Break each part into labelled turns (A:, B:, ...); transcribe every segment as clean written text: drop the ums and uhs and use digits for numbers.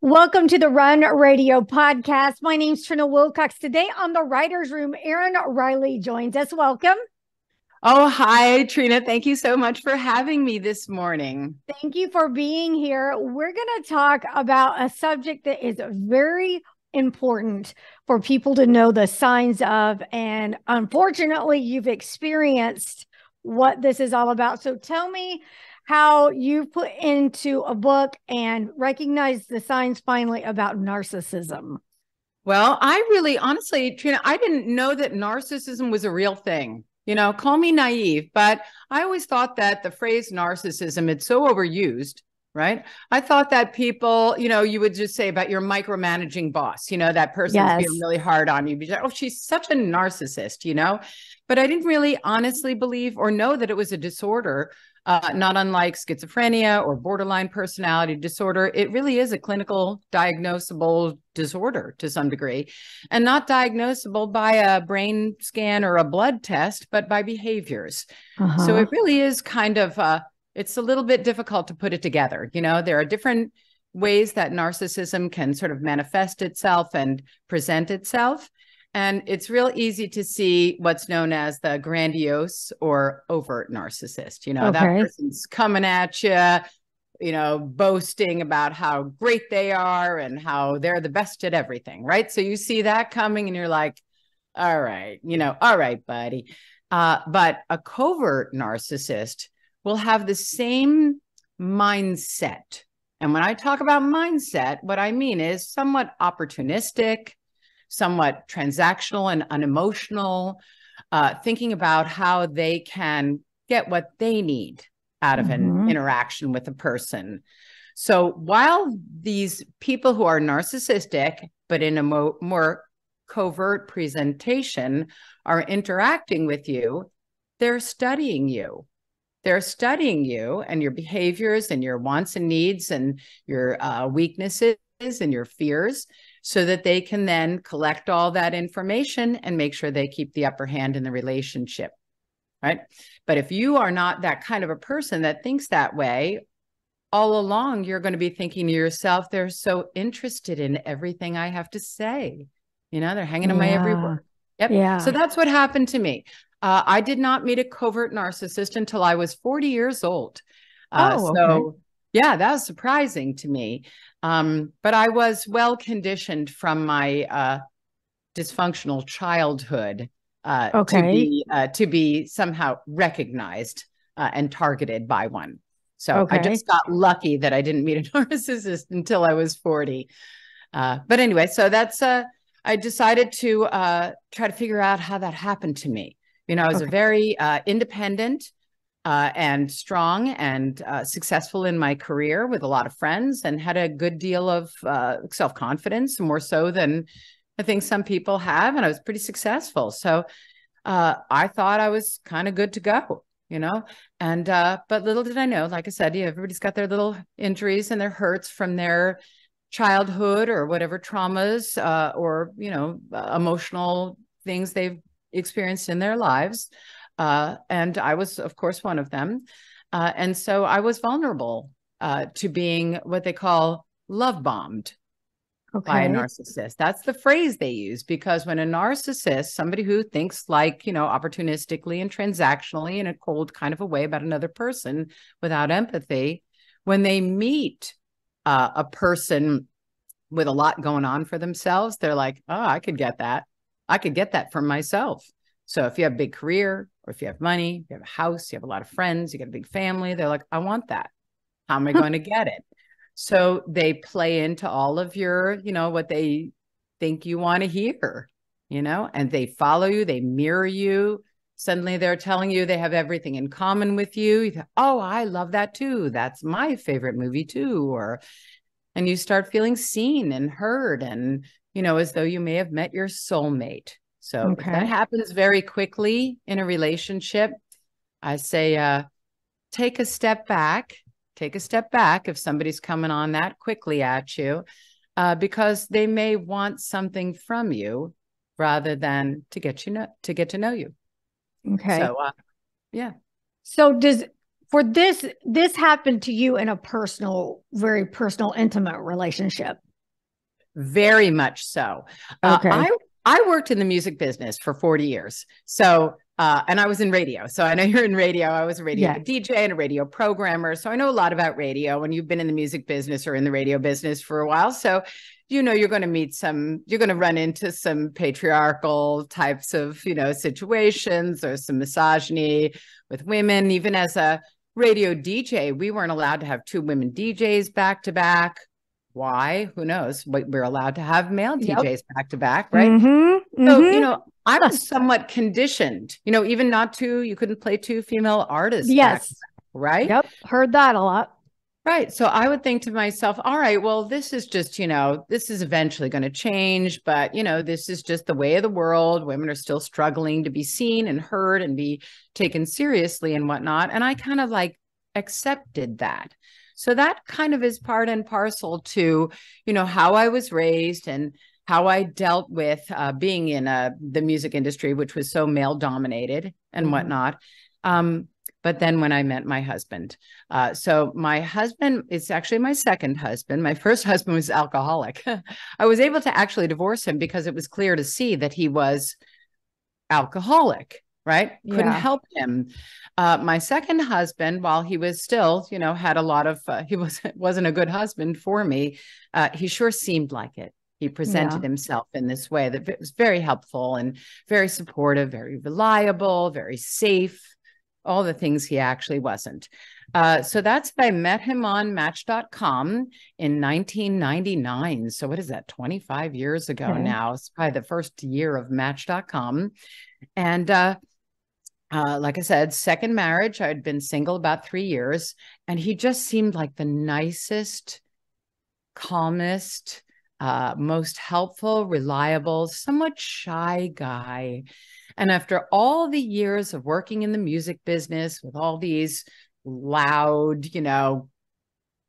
A: Welcome to the Run Radio podcast. My name's Trina Wilcox. Today on the Writer's Room, Erin Riley joins us. Welcome.
B: Oh, hi, Trina. Thank you so much for having me this morning.
A: Thank you for being here. We're going to talk about a subject that is very important for people to know the signs of. And unfortunately, you've experienced what this is all about. So tell me how you put into a book and recognize the signs finally about narcissism.
B: Well, honestly, Trina, I didn't know that narcissism was a real thing. Call me naive, but I always thought that the phrase narcissism, it's so overused, right? I thought that people, you would just say about your micromanaging boss, that person's being really hard on you. Oh, she's such a narcissist, but I didn't really honestly believe or know that it was a disorder. Not unlike schizophrenia or borderline personality disorder. It really is a clinical diagnosable disorder to some degree, and not diagnosable by a brain scan or a blood test, but by behaviors. So it really is kind of, it's a little bit difficult to put it together. There are different ways that narcissism can sort of manifest itself and present itself. And it's real easy to see what's known as the grandiose or overt narcissist. That person's coming at you, boasting about how great they are and how they're the best at everything, right? So you see that coming and you're like, all right, all right, buddy. But a covert narcissist will have the same mindset. And when I talk about mindset, what I mean is somewhat opportunistic, somewhat transactional and unemotional, thinking about how they can get what they need out of an interaction with a person. So while these people who are narcissistic, but in a more covert presentation, are interacting with you, they're studying you. They're studying you and your behaviors and your wants and needs and your weaknesses and your fears, so that they can then collect all that information and make sure they keep the upper hand in the relationship, right? But if you are not that kind of a person that thinks that way, all along, you're going to be thinking to yourself, they're so interested in everything I have to say. They're hanging on my every word. Yep. Yeah. So that's what happened to me. I did not meet a covert narcissist until I was 40 years old. So yeah, that was surprising to me. But I was well conditioned from my dysfunctional childhood to be somehow recognized and targeted by one. So I just got lucky that I didn't meet a narcissist until I was 40. But anyway, so that's I decided to try to figure out how that happened to me. I was a very independent and strong and successful in my career with a lot of friends, and had a good deal of self-confidence, more so than I think some people have. And I was pretty successful. So I thought I was kind of good to go, and but little did I know, like I said, everybody's got their little injuries and their hurts from their childhood or whatever traumas or, emotional things they've experienced in their lives. And I was, of course, one of them. And so I was vulnerable to being what they call love bombed by a narcissist. That's the phrase they use, because when a narcissist, somebody who thinks like, opportunistically and transactionally in a cold kind of a way about another person without empathy, when they meet a person with a lot going on for themselves, they're like, oh, I could get that. I could get that for myself. So if you have a big career, or if you have money, you have a house, you have a lot of friends, you got a big family, they're like, I want that. How am I going to get it? So they play into all of your, what they think you want to hear, and they follow you, they mirror you. Suddenly they're telling you they have everything in common with you. You think, oh, I love that too. That's my favorite movie too. And you start feeling seen and heard, and, as though you may have met your soulmate. So if that happens very quickly in a relationship, I say, take a step back. Take a step back if somebody's coming on that quickly at you, because they may want something from you rather than to get to know you.
A: Okay.
B: So, yeah.
A: So this happen to you in a personal, very personal, intimate relationship?
B: Very much so.
A: Okay.
B: I worked in the music business for 40 years. So, and I was in radio. So I know you're in radio. I was a radio DJ and a radio programmer. So I know a lot about radio, and you've been in the music business or in the radio business for a while. So, you're going to you're going to run into some patriarchal types of, situations, or some misogyny with women. Even as a radio DJ, we weren't allowed to have two women DJs back to back. Why? Who knows? But we're allowed to have male DJs back to back, right?
A: Mm-hmm.
B: So, I was somewhat conditioned, even you couldn't play two female artists.
A: Yes.
B: Back, right?
A: Yep. Heard that a lot.
B: Right. So I would think to myself, all right, well, this is just, this is eventually going to change, but, this is just the way of the world. Women are still struggling to be seen and heard and be taken seriously and whatnot. And I kind of accepted that. So that kind of is part and parcel to, how I was raised and how I dealt with being in the music industry, which was so male dominated and whatnot. But then when I met my husband, so my husband is actually my second husband. My first husband was alcoholic. I was able to actually divorce him because it was clear to see that he was alcoholic. Right. Couldn't help him. My second husband, while he was still, had a lot of, he wasn't a good husband for me. He sure seemed like it. He presented himself in this way that was very helpful and very supportive, very reliable, very safe, all the things he actually wasn't. So that's I met him on Match.com in 1999. So what is that? 25 years ago now. It's probably the first year of Match.com. And like I said, second marriage, I'd been single about 3 years, and he just seemed like the nicest, calmest, most helpful, reliable, somewhat shy guy. And after all the years of working in the music business with all these loud,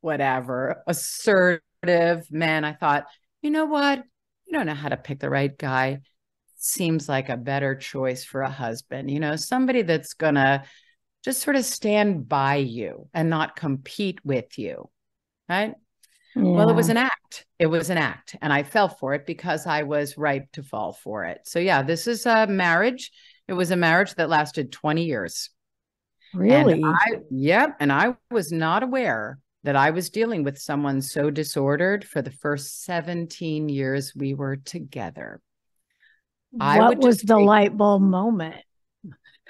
B: whatever, assertive men, I thought, you know what? You don't know how to pick the right guy. Seems like a better choice for a husband, somebody that's going to just sort of stand by you and not compete with you. Right. Yeah. Well, it was an act. It was an act. And I fell for it because I was ripe to fall for it. So yeah, this is a marriage. It was a marriage that lasted 20 years.
A: Really?
B: And I was not aware that I was dealing with someone so disordered for the first 17 years we were together.
A: What was the light bulb moment?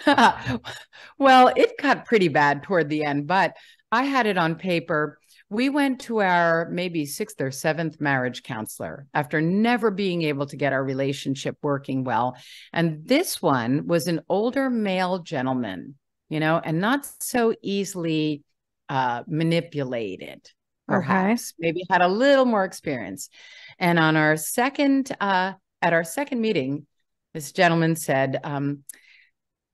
B: Well, it got pretty bad toward the end, but I had it on paper. We went to our maybe 6th or 7th marriage counselor after never being able to get our relationship working well. And this one was an older male gentleman, and not so easily manipulated, perhaps. Maybe had a little more experience. And on our at our second meeting, this gentleman said,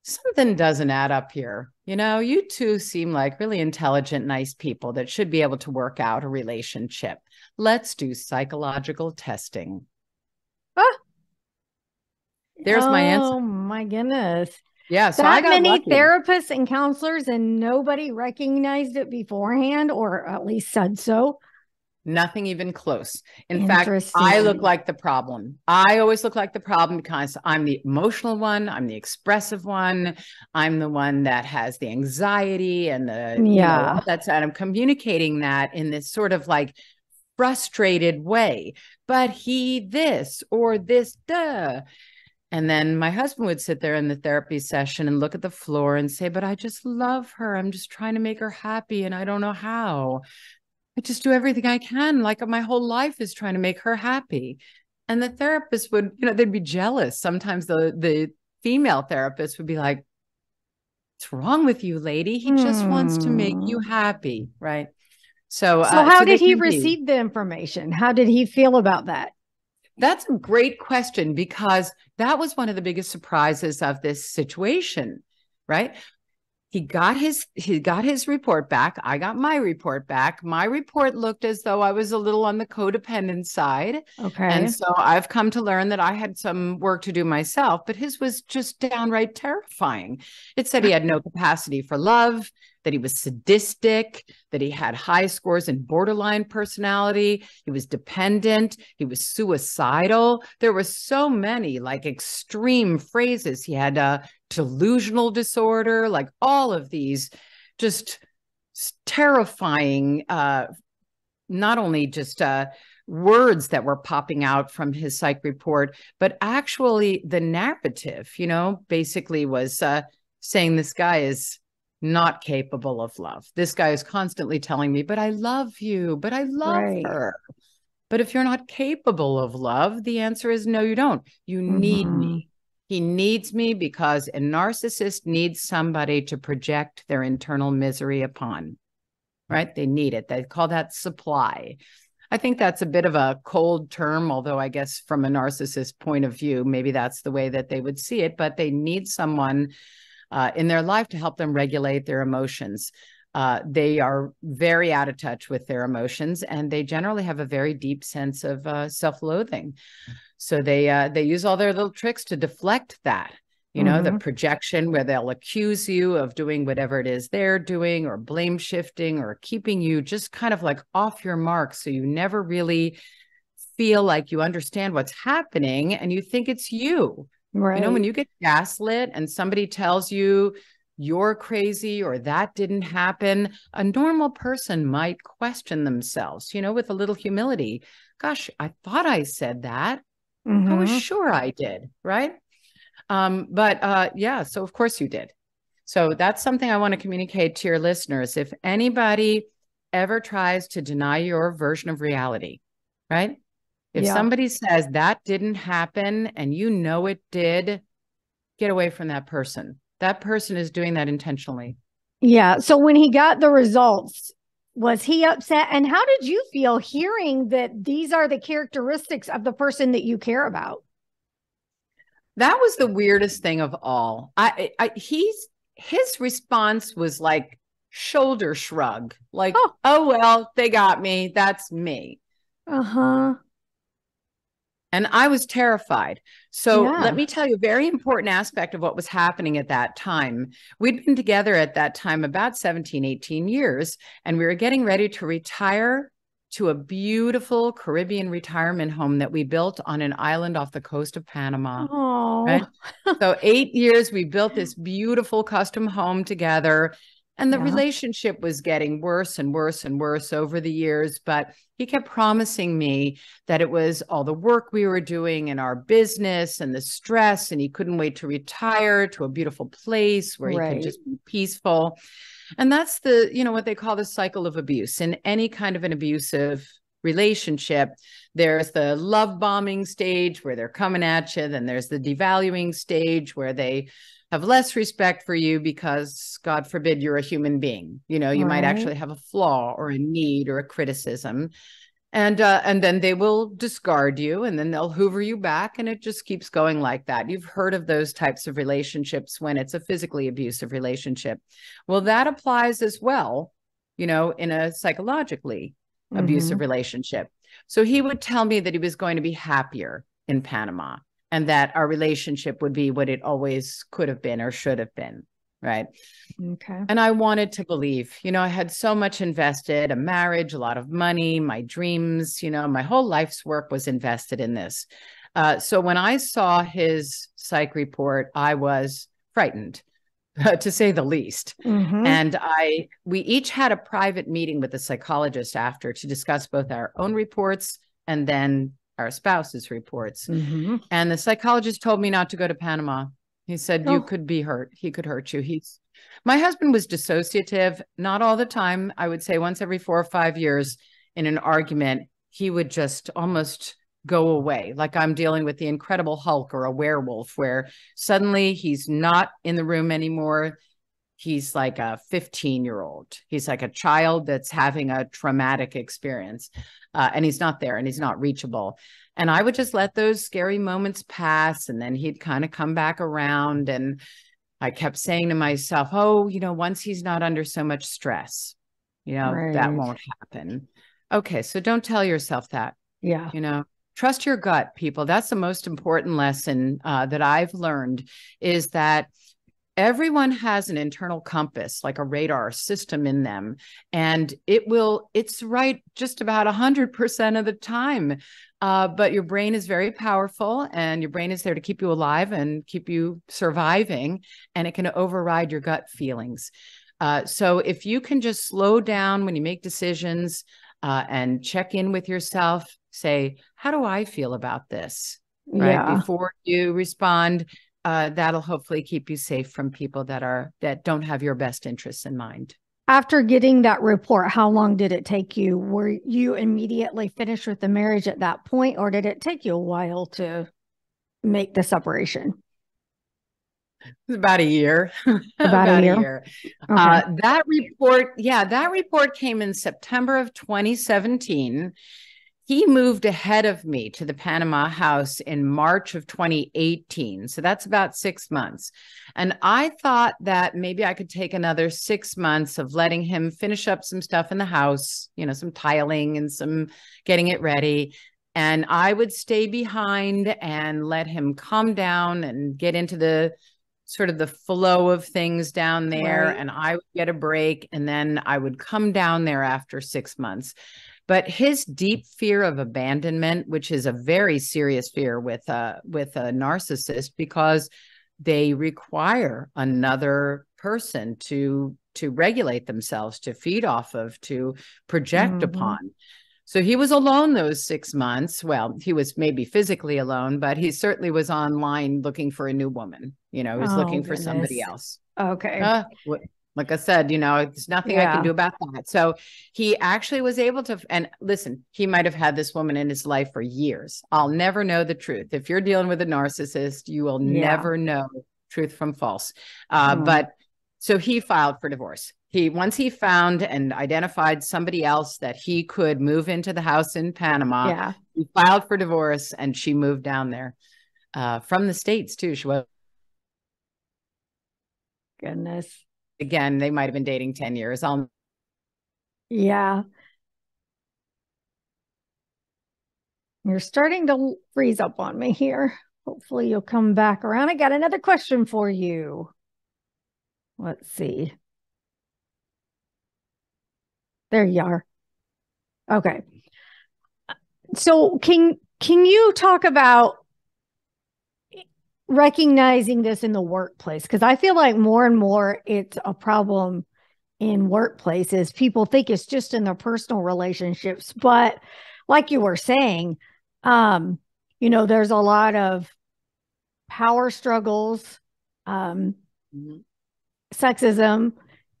B: something doesn't add up here. You two seem like really intelligent, nice people that should be able to work out a relationship. Let's do psychological testing. There's my answer.
A: Oh, my goodness.
B: Yeah. So
A: that many therapists and counselors, and nobody recognized it beforehand, or at least said so.
B: Nothing even close. In fact, I look like the problem. I always look like the problem because I'm the emotional one. I'm the expressive one. I'm the one that has the anxiety and all that's, and I'm communicating that in this sort of frustrated way. But he this or this, duh. And then my husband would sit there in the therapy session and look at the floor and say, but I just love her. I'm just trying to make her happy, and I don't know how. I just do everything I can. My whole life is trying to make her happy. And the therapist would, they'd be jealous. Sometimes the female therapist would be like, what's wrong with you, lady? He just wants to make you happy. Right. So
A: how did he receive the information? How did he feel about that?
B: That's a great question, because that was one of the biggest surprises of this situation. Right. he got his report back. I got my report back. My report looked as though I was a little on the codependent side.
A: Okay.
B: And so I've come to learn that I had some work to do myself, but his was just downright terrifying. It said he had no capacity for love, that he was sadistic, that he had high scores in borderline personality. He was dependent. He was suicidal. There were so many like extreme phrases. He had a delusional disorder, like all of these just terrifying, not only just words that were popping out from his psych report, but actually the narrative, basically was saying this guy is not capable of love. This guy is constantly telling me, but I love you, but I love her. But if you're not capable of love, the answer is no, you don't. You need me. He needs me because a narcissist needs somebody to project their internal misery upon, right? They need it. They call that supply. I think that's a bit of a cold term, although I guess from a narcissist point of view, maybe that's the way that they would see it, but they need someone in their life to help them regulate their emotions. They are very out of touch with their emotions, and they generally have a very deep sense of self-loathing. So they use all their little tricks to deflect that, the projection where they'll accuse you of doing whatever it is they're doing, or blame shifting, or keeping you just kind of like off your mark. So you never really feel like you understand what's happening, and you think it's you.
A: Right.
B: When you get gaslit and somebody tells you you're crazy or that didn't happen, a normal person might question themselves, with a little humility. Gosh, I thought I said that. I was sure I did, right? Yeah, so of course you did. So that's something I want to communicate to your listeners. If anybody ever tries to deny your version of reality, right? If somebody says that didn't happen and it did, get away from that person. That person is doing that intentionally.
A: Yeah. So when he got the results, was he upset? And how did you feel hearing that these are the characteristics of the person that you care about?
B: That was the weirdest thing of all. His response was like shoulder shrug, like, oh well, they got me. That's me. And I was terrified. So let me tell you a very important aspect of what was happening at that time. We'd been together at that time about 17, 18 years, and we were getting ready to retire to a beautiful Caribbean retirement home that we built on an island off the coast of Panama. Right? So 8 years, we built this beautiful custom home together. And the relationship was getting worse and worse and worse over the years. But he kept promising me that it was all the work we were doing in our business and the stress, and he couldn't wait to retire to a beautiful place where he could just be peaceful. And that's what they call the cycle of abuse. In any kind of an abusive relationship, there's the love bombing stage where they're coming at you. Then there's the devaluing stage where they have less respect for you because, God forbid, you're a human being. You might actually have a flaw or a need or a criticism. And then they will discard you, and then they'll hoover you back, and it just keeps going like that. You've heard of those types of relationships when it's a physically abusive relationship. Well, that applies as well, in a psychologically abusive relationship. So he would tell me that he was going to be happier in Panama, and that our relationship would be what it always could have been or should have been. Right.
A: Okay.
B: And I wanted to believe, I had so much invested, a marriage, a lot of money, my dreams, my whole life's work was invested in this. So when I saw his psych report, I was frightened, to say the least. And we each had a private meeting with the psychologist after to discuss both our own reports and then our spouse's reports. And the psychologist told me not to go to Panama. He said, you could be hurt. He could hurt you. My husband was dissociative, not all the time. I would say once every 4 or 5 years in an argument, he would just almost go away. Like I'm dealing with the Incredible Hulk or a werewolf, where suddenly he's not in the room anymore. He's like a 15-year-old. He's like a child that's having a traumatic experience, and he's not there and he's not reachable. And I would just let those scary moments pass, and then he'd kind of come back around, and I kept saying to myself, oh, once he's not under so much stress, that won't happen. Okay. So don't tell yourself that.
A: Yeah.
B: Trust your gut, people. That's the most important lesson that I've learned, is that everyone has an internal compass, like a radar system in them, and it's right just about 100% of the time. But your brain is very powerful, and your brain is there to keep you alive and keep you surviving, and it can override your gut feelings. So if you can just slow down when you make decisions, and check in with yourself, say, how do I feel about this? Right. Before you respond, that'll hopefully keep you safe from people that don't have your best interests in mind.
A: After getting that report, how long did it take you? Were you immediately finished with the marriage at that point, or did it take you a while to make the separation?
B: It was about a year.
A: About a year.
B: Okay. That report came in September of 2017. He moved ahead of me to the Panama house in March of 2018. So that's about 6 months. And I thought that maybe I could take another 6 months of letting him finish up some stuff in the house, some tiling and some getting it ready. And I would stay behind and let him calm down and get into the sort of the flow of things down there. Right. And I would get a break, and then I would come down there after 6 months. But his deep fear of abandonment, which is a very serious fear with a narcissist, because they require another person to regulate themselves, to feed off of, to project upon. So he was alone those 6 months. Well, he was maybe physically alone, but he certainly was online looking for a new woman. He was looking for somebody else.
A: Okay.
B: Like I said, there's nothing I can do about that. So he actually was able to, and listen, he might have had this woman in his life for years. I'll never know the truth. If you're dealing with a narcissist, you will never know truth from false. But so he filed for divorce. Once he found and identified somebody else that he could move into the house in Panama, he filed for divorce, and she moved down there from the States too. She was.
A: Goodness.
B: Again, they might have been dating 10 years.
A: Yeah. You're starting to freeze up on me here. Hopefully you'll come back around. I got another question for you. Let's see. There you are. Okay. So can you talk about recognizing this in the workplace? Because I feel like more and more it's a problem in workplaces. People think it's just in their personal relationships, but like you were saying, there's a lot of power struggles, sexism.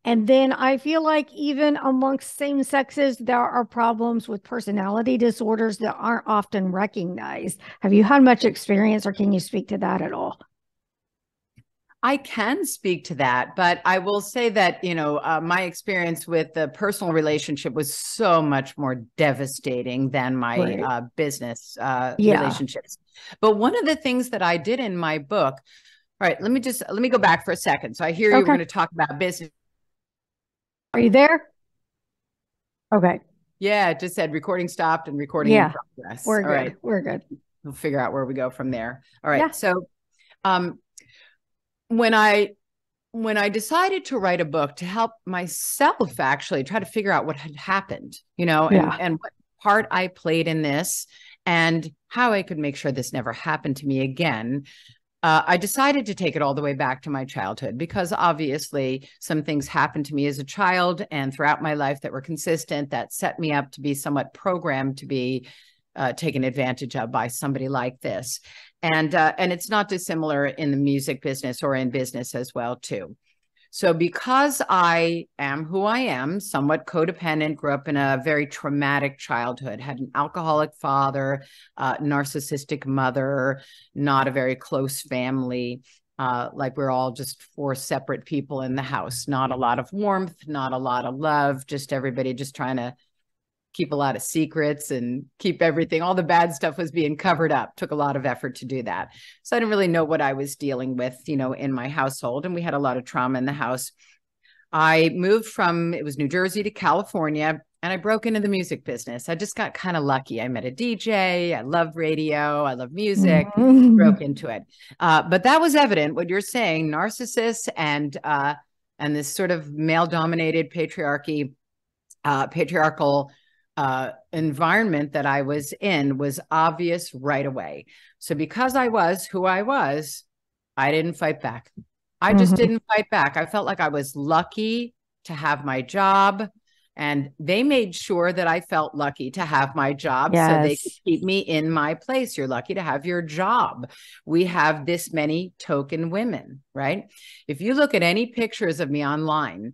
A: And then I feel like even amongst same sexes, there are problems with personality disorders that aren't often recognized. Have you had much experience, or can you speak to that at all?
B: I can speak to that, but I will say that, my experience with the personal relationship was so much more devastating than my business relationships. But one of the things that I did in my book, all right, let me go back for a second. So I hear you were going to talk about business.
A: Are you there? Okay.
B: Yeah, it just said recording stopped and recording in progress.
A: We're good. Right. We're good.
B: We'll figure out where we go from there. All right. Yeah. So when I decided to write a book to help myself actually try to figure out what had happened, and what part I played in this and how I could make sure this never happened to me again, I decided to take it all the way back to my childhood, because obviously some things happened to me as a child and throughout my life that were consistent, that set me up to be somewhat programmed to be taken advantage of by somebody like this. And it's not dissimilar in the music business or in business as well, too. So because I am who I am, somewhat codependent, grew up in a very traumatic childhood, had an alcoholic father, narcissistic mother, not a very close family, like we're all just 4 separate people in the house, not a lot of warmth, not a lot of love, just everybody just trying to keep a lot of secrets and keep everything. All the bad stuff was being covered up. Took a lot of effort to do that. So I didn't really know what I was dealing with, in my household. And we had a lot of trauma in the house. I moved from, it was New Jersey to California, and I broke into the music business. I just got kind of lucky. I met a DJ. I love radio. I love music. Broke into it. But that was evident, what you're saying, narcissists and this sort of male-dominated patriarchal environment that I was in was obvious right away. So because I was who I was, I didn't fight back. I just didn't fight back. I felt like I was lucky to have my job, and they made sure that I felt lucky to have my job.
A: Yes.
B: So they could keep me in my place. You're lucky to have your job. We have this many token women, right? If you look at any pictures of me online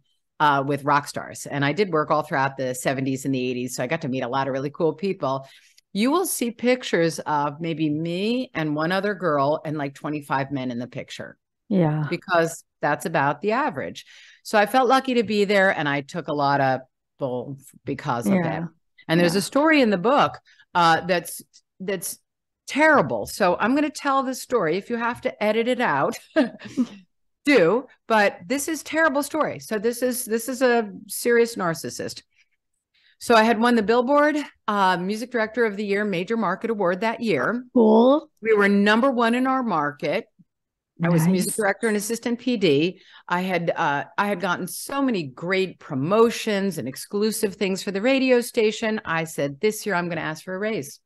B: with rock stars, and I did work all throughout the 70s and the 80s, so I got to meet a lot of really cool people. You will see pictures of maybe me and one other girl and like 25 men in the picture.
A: Yeah.
B: Because that's about the average. So I felt lucky to be there, and I took a lot of bull because of it. And there's a story in the book that's terrible. So I'm going to tell the story. If you have to edit it out, do. But this is a terrible story. So this is a serious narcissist. So I had won the Billboard Music Director of the Year Major Market Award that year.
A: Cool.
B: We were #1 in our market. I was music director and assistant PD. I had gotten so many great promotions and exclusive things for the radio station. I said, this year I'm going to ask for a raise.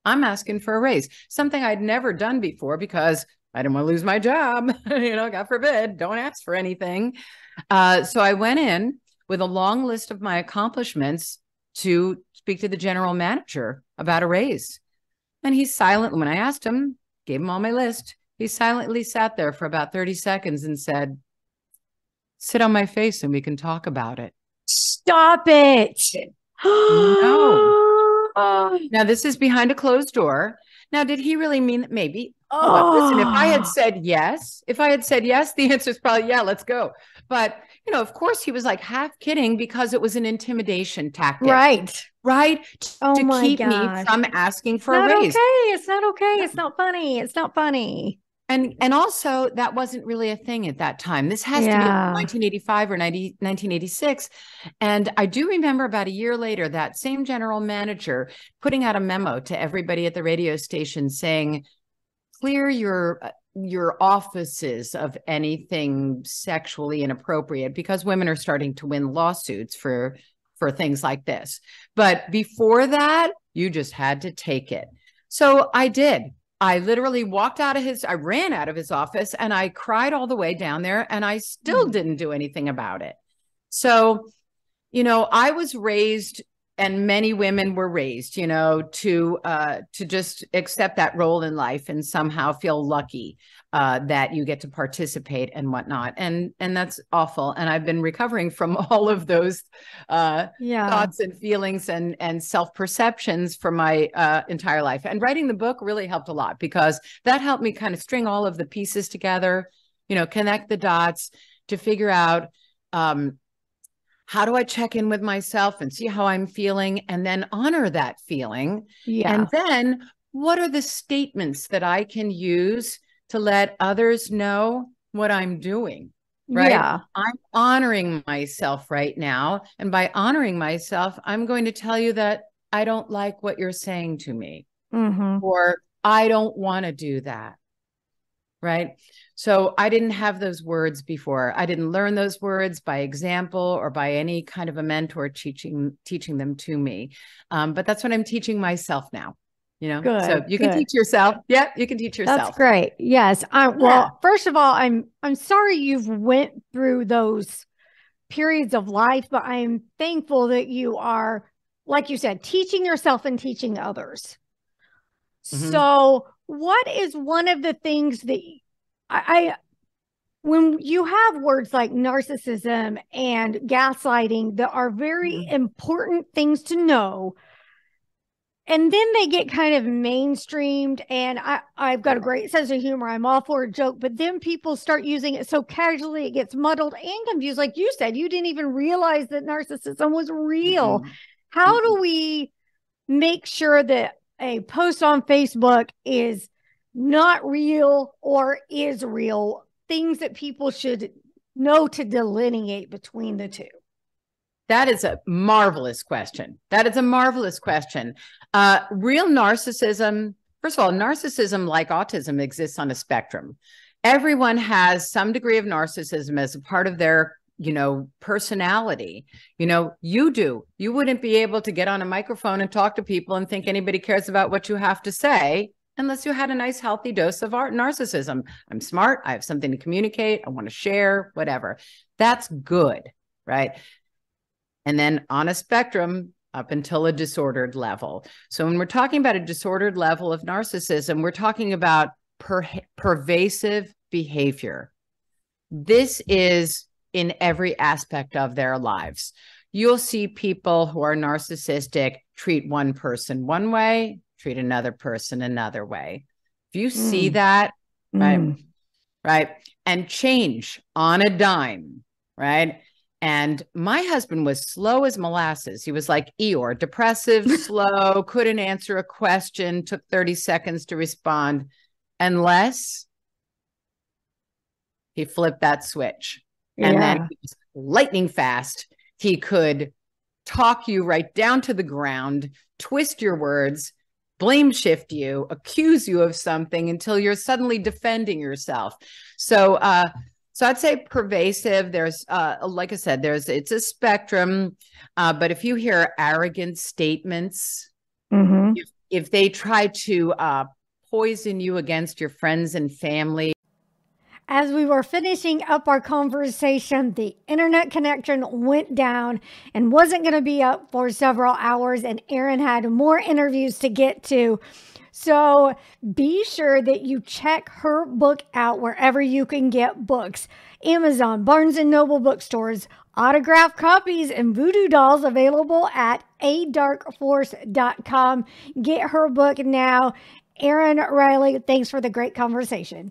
B: I'm asking for a raise, something I'd never done before because I didn't want to lose my job. God forbid, don't ask for anything. So I went in with a long list of my accomplishments to speak to the general manager about a raise. And he's silent. When I asked him, gave him all my list. He silently sat there for about 30 seconds and said, sit on my face and we can talk about it.
A: Stop it.
B: No. Now, this is behind a closed door. Now, did he really mean that? Maybe. Listen, if I had said yes, the answer is probably, yeah, let's go. But, of course, he was like half kidding because it was an intimidation tactic. Right. To keep me from asking for a raise.
A: It's not okay. It's not funny. It's not funny.
B: And also, that wasn't really a thing at that time. This has to be 1985 or 1986. And I do remember about a year later, that same general manager putting out a memo to everybody at the radio station saying, clear your offices of anything sexually inappropriate, because women are starting to win lawsuits for things like this. But before that, you just had to take it. So I did. I literally I ran out of his office, and I cried all the way down there, and I still didn't do anything about it. So, I was raised, and many women were raised, to just accept that role in life and somehow feel lucky that you get to participate and whatnot. And that's awful. And I've been recovering from all of those thoughts and feelings and self-perceptions for my entire life. And writing the book really helped a lot, because that helped me kind of string all of the pieces together, connect the dots to figure out, how do I check in with myself and see how I'm feeling, and then honor that feeling? And then what are the statements that I can use to let others know what I'm doing? Right. I'm honoring myself right now. And by honoring myself, I'm going to tell you that I don't like what you're saying to me, or I don't want to do that. Right. So I didn't have those words before. I didn't learn those words by example or by any kind of a mentor teaching them to me. But that's what I'm teaching myself now.
A: Good,
B: so you can teach yourself. Yeah, you can teach yourself.
A: That's great. Yes. Well, first of all, I'm sorry you've went through those periods of life, but I'm thankful that you are, like you said, teaching yourself and teaching others. So what is one of the things that when you have words like narcissism and gaslighting that are very important things to know, and then they get kind of mainstreamed, and I've got a great sense of humor. I'm all for a joke, but then people start using it so casually, it gets muddled and confused. Like you said, you didn't even realize that narcissism was real. How do we make sure that a post on Facebook is not real or is real? Things that people should know to delineate between the two.
B: That is a marvelous question. That is a marvelous question. Real narcissism, first of all, narcissism, like autism, exists on a spectrum. Everyone has some degree of narcissism as a part of their, personality. You do. You wouldn't be able to get on a microphone and talk to people and think anybody cares about what you have to say unless you had a nice, healthy dose of narcissism. I'm smart. I have something to communicate. I want to share, whatever. That's good, right? And then on a spectrum up until a disordered level. So when we're talking about a disordered level of narcissism, we're talking about pervasive behavior. This is in every aspect of their lives. You'll see people who are narcissistic treat one person one way, treat another person another way. If you see that, right, and change on a dime, right? And my husband was slow as molasses. He was like Eeyore, depressive, slow, couldn't answer a question, took 30 seconds to respond, unless he flipped that switch. And then he was lightning fast. He could talk you right down to the ground, twist your words, blame shift you, accuse you of something until you're suddenly defending yourself. So I'd say pervasive. There's, like I said, it's a spectrum. But if you hear arrogant statements, if they try to poison you against your friends and family.
A: As we were finishing up our conversation, the internet connection went down and wasn't going to be up for several hours, and Erin had more interviews to get to. So be sure that you check her book out wherever you can get books. Amazon, Barnes & Noble bookstores, autographed copies, and voodoo dolls available at adarkforce.com. Get her book now. Erin Riley, thanks for the great conversation.